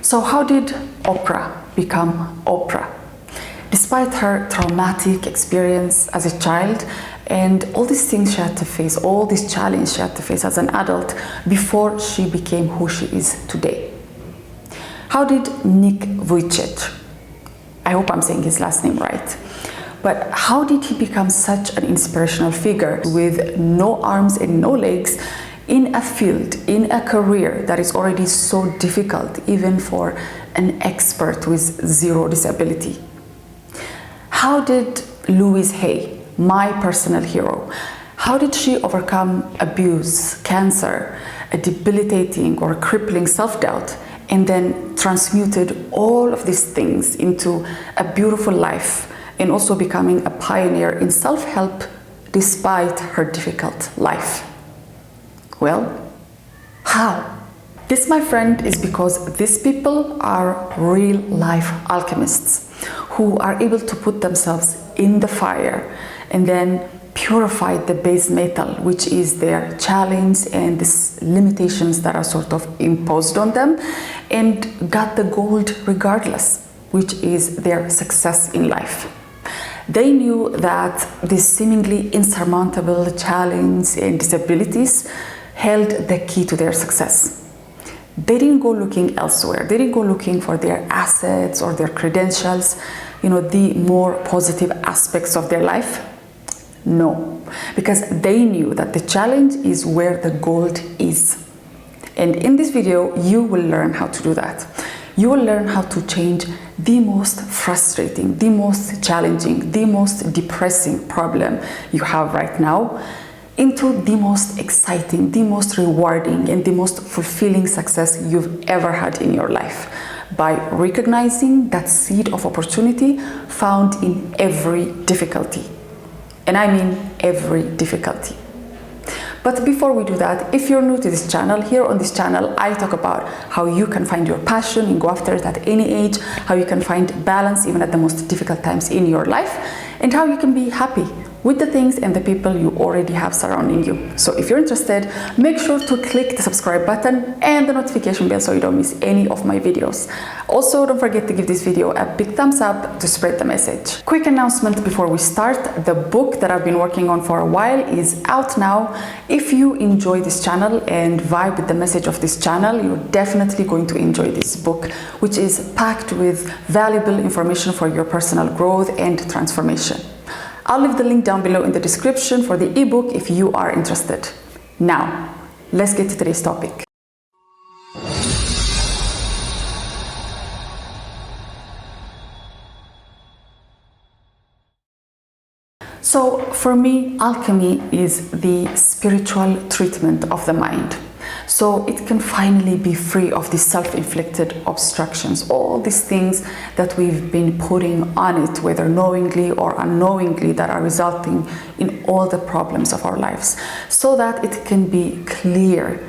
So how did Oprah become Oprah? Despite her traumatic experience as a child and all these things she had to face, all these challenges she had to face as an adult before she became who she is today. How did Nick Vujicic, I hope I'm saying his last name right, but how did he become such an inspirational figure with no arms and no legs in a field, in a career that is already so difficult even for an expert with zero disability? How did Louise Hay, my personal hero, how did she overcome abuse, cancer, a debilitating or crippling self-doubt, and then transmuted all of these things into a beautiful life and also becoming a pioneer in self-help despite her difficult life? Well, how? This, my friend, is because these people are real-life alchemists who are able to put themselves in the fire and then purify the base metal, which is their challenge and these limitations that are sort of imposed on them, and got the gold regardless, which is their success in life. They knew that this seemingly insurmountable challenge and disabilities held the key to their success. They didn't go looking elsewhere. They didn't go looking for their assets or their credentials, the more positive aspects of their life. No, because they knew that the challenge is where the gold is. And in this video, you will learn how to do that. You will learn how to change the most frustrating, the most challenging, the most depressing problem you have right now into the most exciting, the most rewarding, and the most fulfilling success you've ever had in your life by recognizing that seed of opportunity found in every difficulty. And I mean every difficulty. But before we do that, if you're new to this channel, here on this channel, I talk about how you can find your passion and go after it at any age, how you can find balance even at the most difficult times in your life, and how you can be happy with the things and the people you already have surrounding you. So if you're interested, make sure to click the subscribe button and the notification bell so you don't miss any of my videos. Also, don't forget to give this video a big thumbs up to spread the message. Quick announcement before we start. The book that I've been working on for a while is out now. If you enjoy this channel and vibe with the message of this channel, you're definitely going to enjoy this book, which is packed with valuable information for your personal growth and transformation. I'll leave the link down below in the description for the ebook if you are interested. Now, let's get to today's topic. So, for me, alchemy is the spiritual treatment of the mind. So it can finally be free of these self-inflicted obstructions, all these things that we've been putting on it, whether knowingly or unknowingly, that are resulting in all the problems of our lives, so that it can be clear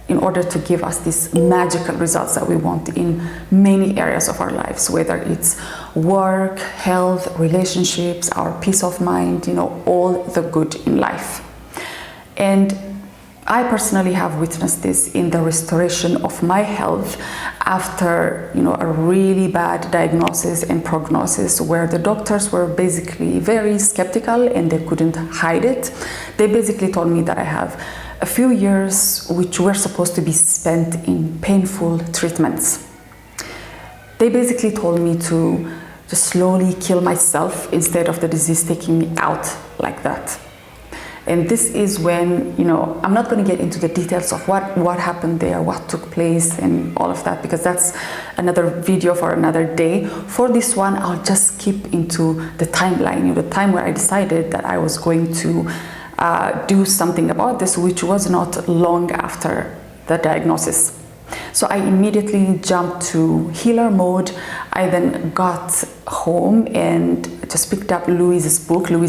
in order to give us these magical results that we want in many areas of our lives, whether it's work, health, relationships, our peace of mind, all the good in life. And I personally have witnessed this in the restoration of my health after, a really bad diagnosis and prognosis where the doctors were basically very skeptical and they couldn't hide it. They basically told me that I have a few years which were supposed to be spent in painful treatments. They basically told me to just slowly kill myself instead of the disease taking me out like that. And this is when, I'm not going to get into the details of what happened there, what took place and all of that, because that's another video for another day. For this one, I'll just skip into the timeline, the time where I decided that I was going to do something about this, which was not long after the diagnosis. So I immediately jumped to healer mode. I then got home and just picked up Louise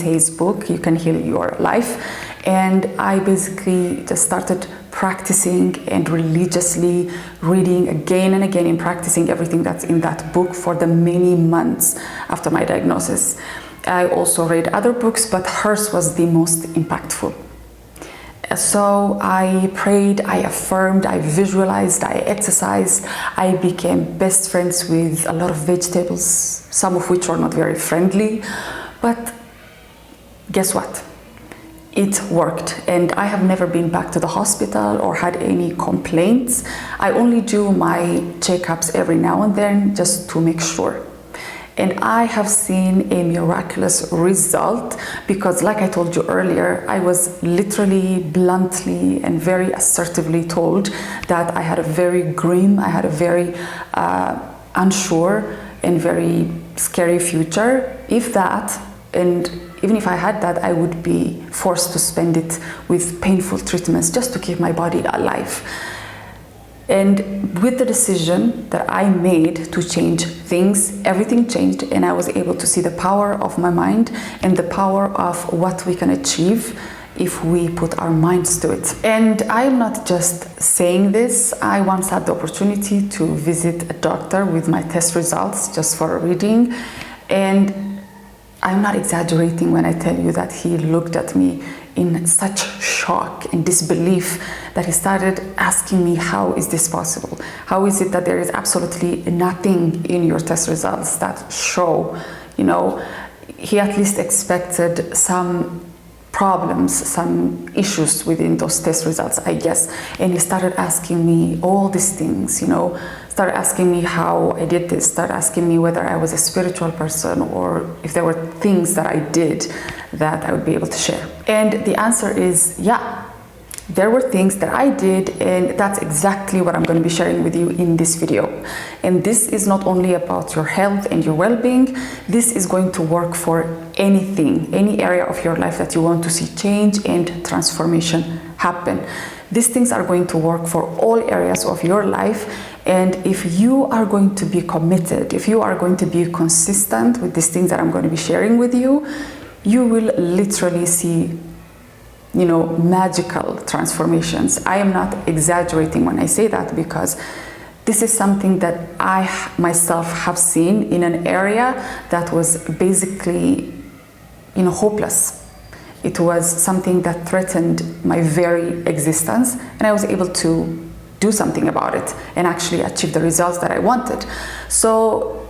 Hay's book, You Can Heal Your Life. And I basically just started practicing and religiously reading again and again and practicing everything that's in that book for the many months after my diagnosis. I also read other books, but hers was the most impactful. So I prayed, I affirmed, I visualized, I exercised. I became best friends with a lot of vegetables, some of which were not very friendly. But guess what? It worked, and I have never been back to the hospital or had any complaints. I only do my checkups every now and then just to make sure. And I have seen a miraculous result because, like I told you earlier, I was literally, bluntly, and very assertively told that I had a very grim, I had a very unsure and very scary future. If that, and even if I had that, I would be forced to spend it with painful treatments just to keep my body alive. And with the decision that I made to change things, everything changed, and I was able to see the power of my mind and the power of what we can achieve if we put our minds to it. And I am not just saying this. I once had the opportunity to visit a doctor with my test results just for a reading, and I'm not exaggerating when I tell you that he looked at me in such shock and disbelief that he started asking me, how is this possible? How is it that there is absolutely nothing in your test results that show, he at least expected some problems, some issues within those test results, I guess. And he started asking me all these things, started asking me how I did this, started asking me whether I was a spiritual person or if there were things that I did that I would be able to share. And the answer is, yeah, there were things that I did, and that's exactly what I'm going to be sharing with you in this video. And this is not only about your health and your well-being, this is going to work for anything, any area of your life that you want to see change and transformation happen. These things are going to work for all areas of your life, and if you are going to be committed, if you are going to be consistent with these things that I'm going to be sharing with you, you will literally see magical transformations. I am not exaggerating when I say that, because this is something that I myself have seen in an area that was basically, hopeless. It was something that threatened my very existence, and I was able to do something about it and actually achieve the results that I wanted. So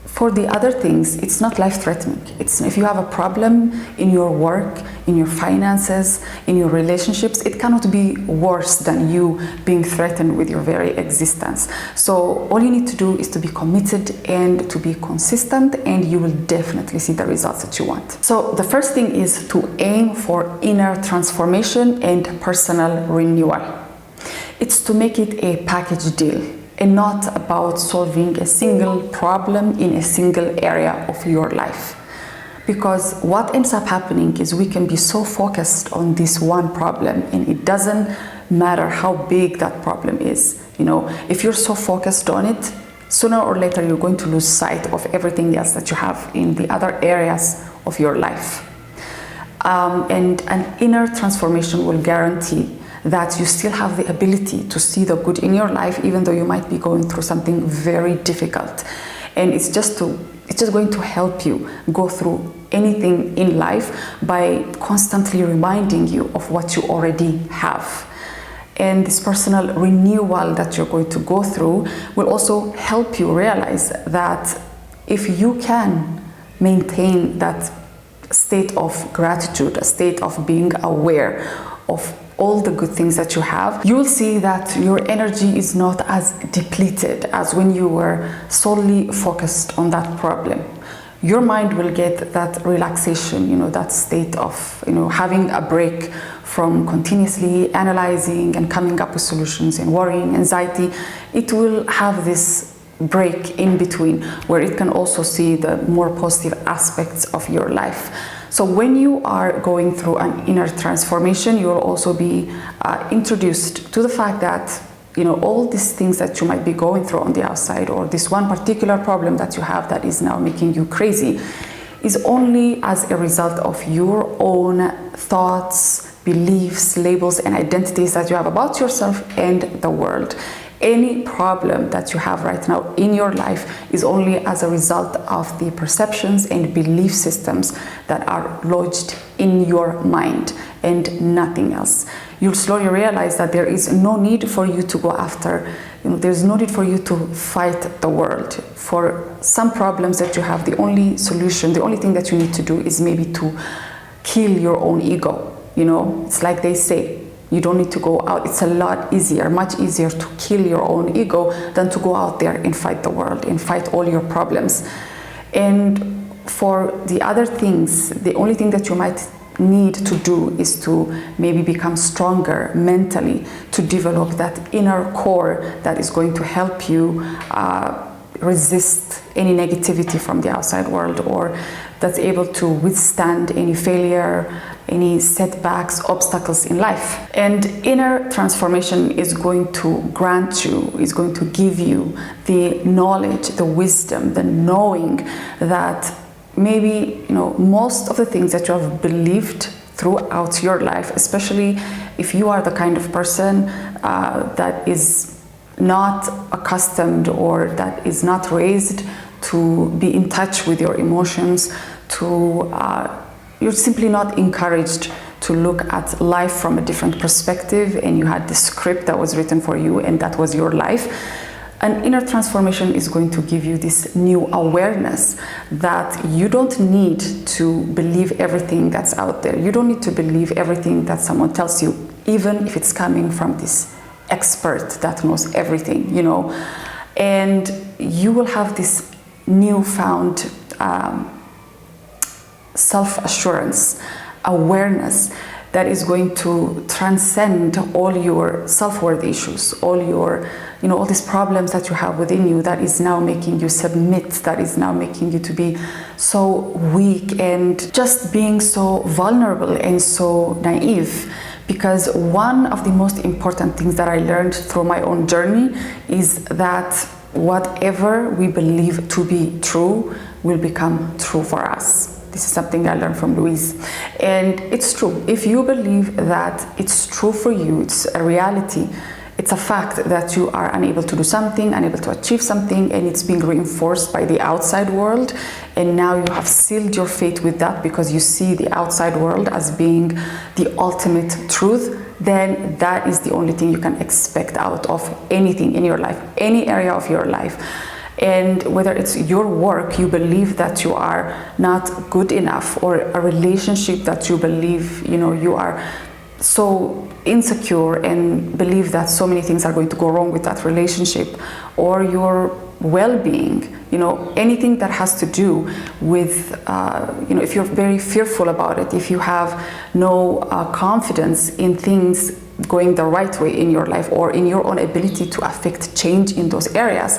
for the other things, it's not life-threatening. It's if you have a problem in your work, in your finances, in your relationships, it cannot be worse than you being threatened with your very existence. So all you need to do is to be committed and to be consistent, and you will definitely see the results that you want. So the first thing is to aim for inner transformation and personal renewal. It's to make it a package deal, and not about solving a single problem in a single area of your life. Because what ends up happening is we can be so focused on this one problem, and it doesn't matter how big that problem is. If you're so focused on it, sooner or later you're going to lose sight of everything else that you have in the other areas of your life. And an inner transformation will guarantee that you still have the ability to see the good in your life, even though you might be going through something very difficult. And it's just going to help you go through anything in life by constantly reminding you of what you already have. And this personal renewal that you're going to go through will also help you realize that if you can maintain that state of gratitude, a state of being aware of all the good things that you have, you will see that your energy is not as depleted as when you were solely focused on that problem. Your mind will get that relaxation, that state of, having a break from continuously analyzing and coming up with solutions and worrying, anxiety. It will have this break in between where it can also see the more positive aspects of your life. So when you are going through an inner transformation, you will also be introduced to the fact that, all these things that you might be going through on the outside, or this one particular problem that you have that is now making you crazy, is only as a result of your own thoughts, beliefs, labels, and identities that you have about yourself and the world. Any problem that you have right now in your life is only as a result of the perceptions and belief systems that are lodged in your mind and nothing else. You'll slowly realize that there is no need for you to go after, there's no need for you to fight the world. For some problems that you have, the only solution, the only thing that you need to do is maybe to kill your own ego. It's like they say, you don't need to go out. It's a lot easier, much easier to kill your own ego than to go out there and fight the world and fight all your problems. And for the other things, the only thing that you might need to do is to maybe become stronger mentally, to develop that inner core that is going to help you resist any negativity from the outside world, or that's able to withstand any failure, any setbacks, obstacles in life. And inner transformation is going to grant you, is going to give you the knowledge, the wisdom, the knowing that maybe, most of the things that you have believed throughout your life, especially if you are the kind of person that is not accustomed or that is not raised to be in touch with your emotions, you're simply not encouraged to look at life from a different perspective, and you had the script that was written for you and that was your life. An inner transformation is going to give you this new awareness that you don't need to believe everything that's out there. You don't need to believe everything that someone tells you, even if it's coming from this expert that knows everything, and you will have this newfound self-assurance, awareness that is going to transcend all your self-worth issues, all your, all these problems that you have within you that is now making you submit, that is now making you to be so weak and just being so vulnerable and so naive. Because one of the most important things that I learned through my own journey is that whatever we believe to be true will become true for us. This is something I learned from Louise. And it's true. If you believe that it's true for you, it's a reality, it's a fact that you are unable to do something, unable to achieve something, and it's being reinforced by the outside world, and now you have sealed your fate with that because you see the outside world as being the ultimate truth, then that is the only thing you can expect out of anything in your life, any area of your life. And whether it's your work, you believe that you are not good enough, or a relationship that you believe, you are so insecure and believe that so many things are going to go wrong with that relationship, or your well-being, anything that has to do with, if you're very fearful about it, if you have no confidence in things going the right way in your life or in your own ability to affect change in those areas,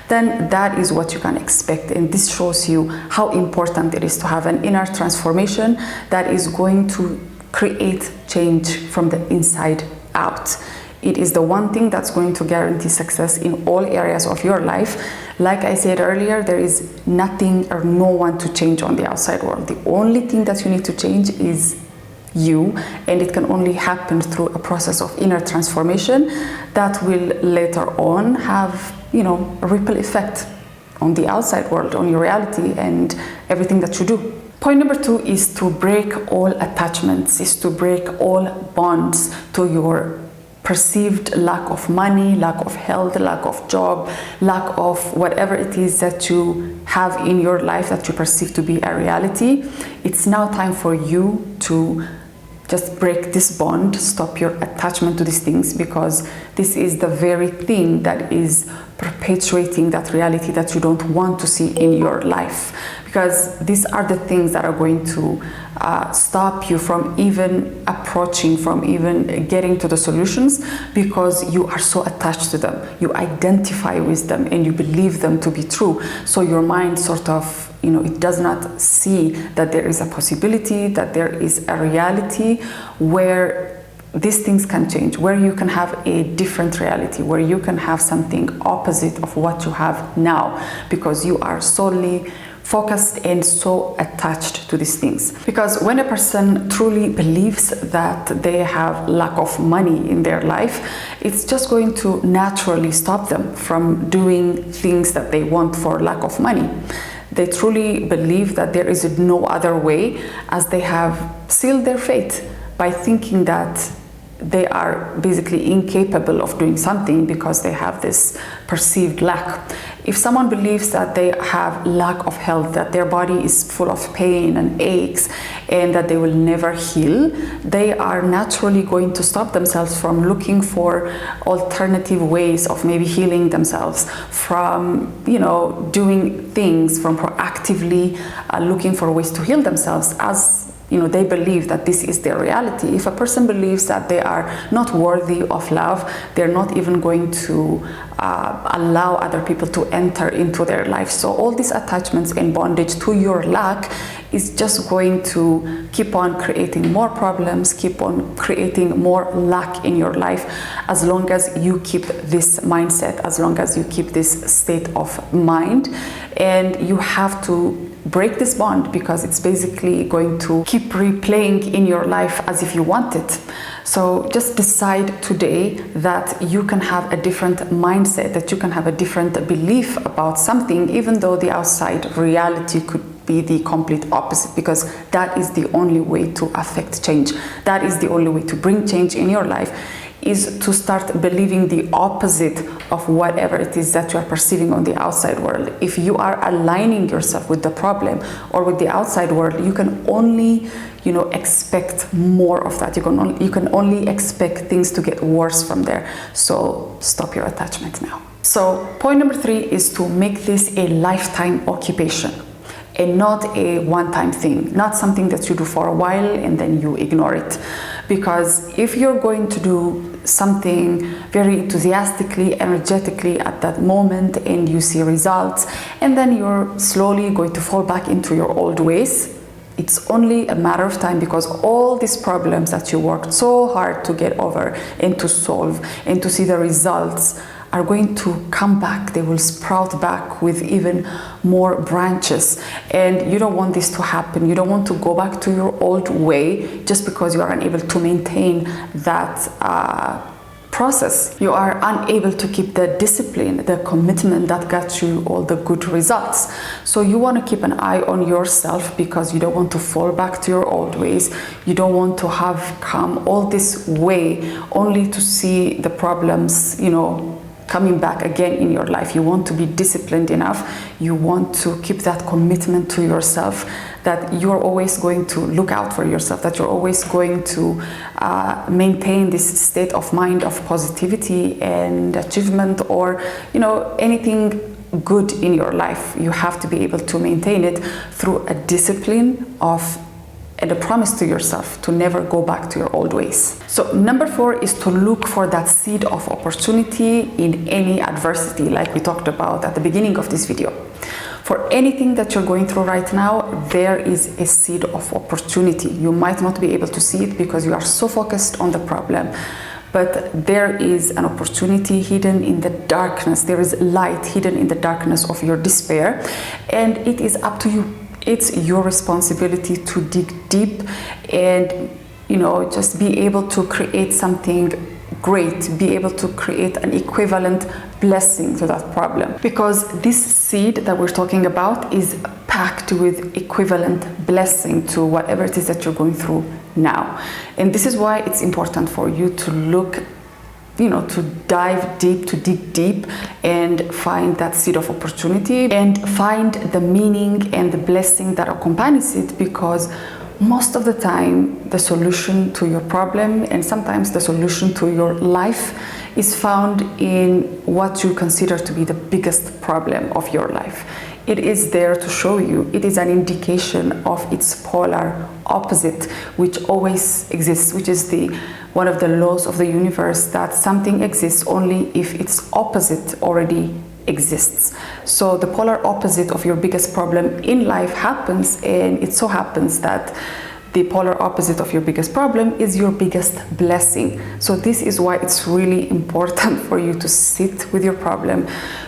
then that is what you can expect. And this shows you how important it is to have an inner transformation that is going to create change from the inside out. It is the one thing that's going to guarantee success in all areas of your life. Like I said earlier, there is nothing or no one to change on the outside world. The only thing that you need to change is you, and it can only happen through a process of inner transformation that will later on have, a ripple effect on the outside world, on your reality and everything that you do. Point number 2 is to break all attachments, is to break all bonds to your perceived lack of money, lack of health, lack of job, lack of whatever it is that you have in your life that you perceive to be a reality. It's now time for you to just break this bond, stop your attachment to these things, because this is the very thing that is perpetuating that reality that you don't want to see in your life. Because these are the things that are going to stop you from even approaching, from even getting to the solutions, because you are so attached to them. You identify with them and you believe them to be true. So your mind sort of, it does not see that there is a possibility, that there is a reality where these things can change, where you can have a different reality, where you can have something opposite of what you have now, because you are solely focused and so attached to these things. Because when a person truly believes that they have lack of money in their life, it's just going to naturally stop them from doing things that they want for lack of money. They truly believe that there is no other way, as they have sealed their fate by thinking that they are basically incapable of doing something because they have this perceived lack. If someone believes that they have lack of health, that their body is full of pain and aches, and that they will never heal, they are naturally going to stop themselves from looking for alternative ways of maybe healing themselves, from doing things, from proactively looking for ways to heal themselves, as they believe that this is their reality. If a person believes that they are not worthy of love, they're not even going to allow other people to enter into their life. So all these attachments and bondage to your lack is just going to keep on creating more problems, keep on creating more lack in your life, as long as you keep this mindset, as long as you keep this state of mind. And you have to break this bond, because it's basically going to keep replaying in your life as if you want it. So just decide today that you can have a different mindset, that you can have a different belief about something, even though the outside reality could be the complete opposite, because that is the only way to affect change. That is the only way to bring change in your life, is to start believing the opposite of whatever it is that you are perceiving on the outside world. If you are aligning yourself with the problem or with the outside world, you can only expect more of that. You can only expect things to get worse from there. So stop your attachment now. So point number 3 is to make this a lifetime occupation, and not a one-time thing, not something that you do for a while and then you ignore it. Because if you're going to do something very enthusiastically, energetically at that moment, and you see results, and then you're slowly going to fall back into your old ways, it's only a matter of time, because all these problems that you worked so hard to get over and to solve and to see the results are going to come back. They will sprout back with even more branches. And you don't want this to happen. You don't want to go back to your old way just because you are unable to maintain that process. You are unable to keep the discipline, the commitment that got you all the good results. So you want to keep an eye on yourself, because you don't want to fall back to your old ways. You don't want to have come all this way only to see the problems, coming back again in your life. You want to be disciplined enough. You want to keep that commitment to yourself, that you're always going to look out for yourself, that you're always going to maintain this state of mind of positivity and achievement, or anything good in your life. You have to be able to maintain it through a discipline of and a promise to yourself to never go back to your old ways. So number 4 is to look for that seed of opportunity in any adversity, like we talked about at the beginning of this video. For anything that you're going through right now, there is a seed of opportunity. You might not be able to see it because you are so focused on the problem, but there is an opportunity hidden in the darkness. There is light hidden in the darkness of your despair, and it is up to you. It's your responsibility to dig deep and, just be able to create something great, be able to create an equivalent blessing to that problem. Because this seed that we're talking about is packed with equivalent blessing to whatever it is that you're going through now. And this is why it's important for you to look, to dive deep, to dig deep and find that seed of opportunity and find the meaning and the blessing that accompanies it, because most of the time the solution to your problem, and sometimes the solution to your life, is found in what you consider to be the biggest problem of your life. It is there to show you. It is an indication of its polar opposite, which always exists, which is one of the laws of the universe, that something exists only if its opposite already exists. So the polar opposite of your biggest problem in life happens, and it so happens that the polar opposite of your biggest problem is your biggest blessing. So this is why it's really important for you to sit with your problem,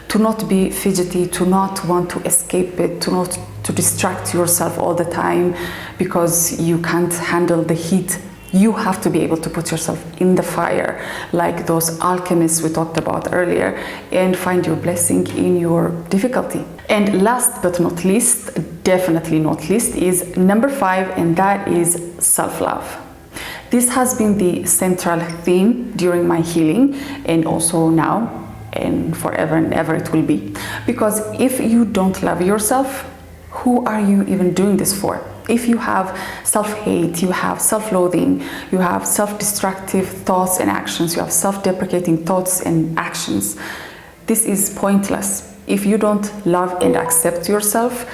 to not be fidgety, to not want to escape it, to not to distract yourself all the time because you can't handle the heat. You have to be able to put yourself in the fire, like those alchemists we talked about earlier, and find your blessing in your difficulty. And last but not least, definitely not least, is number 5, and that is self-love. This has been the central theme during my healing, and also now, and forever and ever it will be. Because if you don't love yourself, who are you even doing this for? If you have self-hate, you have self-loathing, you have self-destructive thoughts and actions, you have self-deprecating thoughts and actions, this is pointless. If you don't love and accept yourself,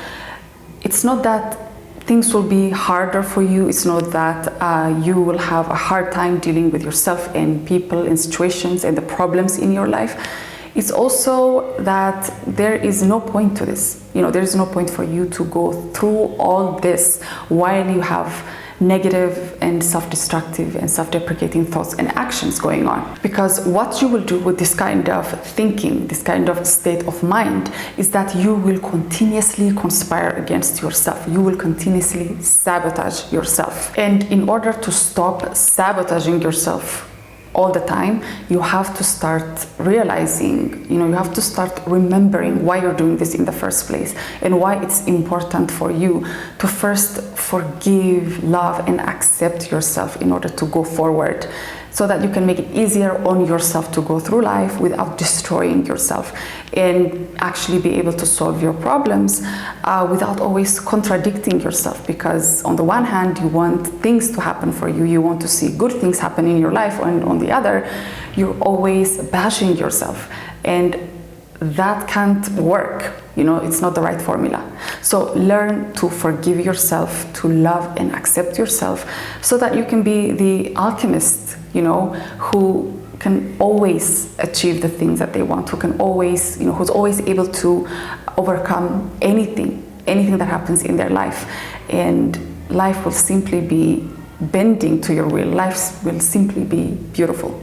it's not that things will be harder for you. It's not that you will have a hard time dealing with yourself and people and situations and the problems in your life. It's also that there is no point to this. There is no point for you to go through all this while you have negative and self-destructive and self-deprecating thoughts and actions going on. Because what you will do with this kind of thinking, this kind of state of mind, is that you will continuously conspire against yourself. You will continuously sabotage yourself. And in order to stop sabotaging yourself all the time, you have to start realizing, you have to start remembering why you're doing this in the first place and why it's important for you to first forgive, love, and accept yourself in order to go forward, so that you can make it easier on yourself to go through life without destroying yourself and actually be able to solve your problems without always contradicting yourself. Because on the one hand, you want things to happen for you, you want to see good things happen in your life, and on the other, you're always bashing yourself. And that can't work. It's not the right formula. So learn to forgive yourself, to love and accept yourself, so that you can be the alchemist, who can always achieve the things that they want, who can always, who's always able to overcome anything that happens in their life. And life will simply be bending to your will. Life will simply be beautiful.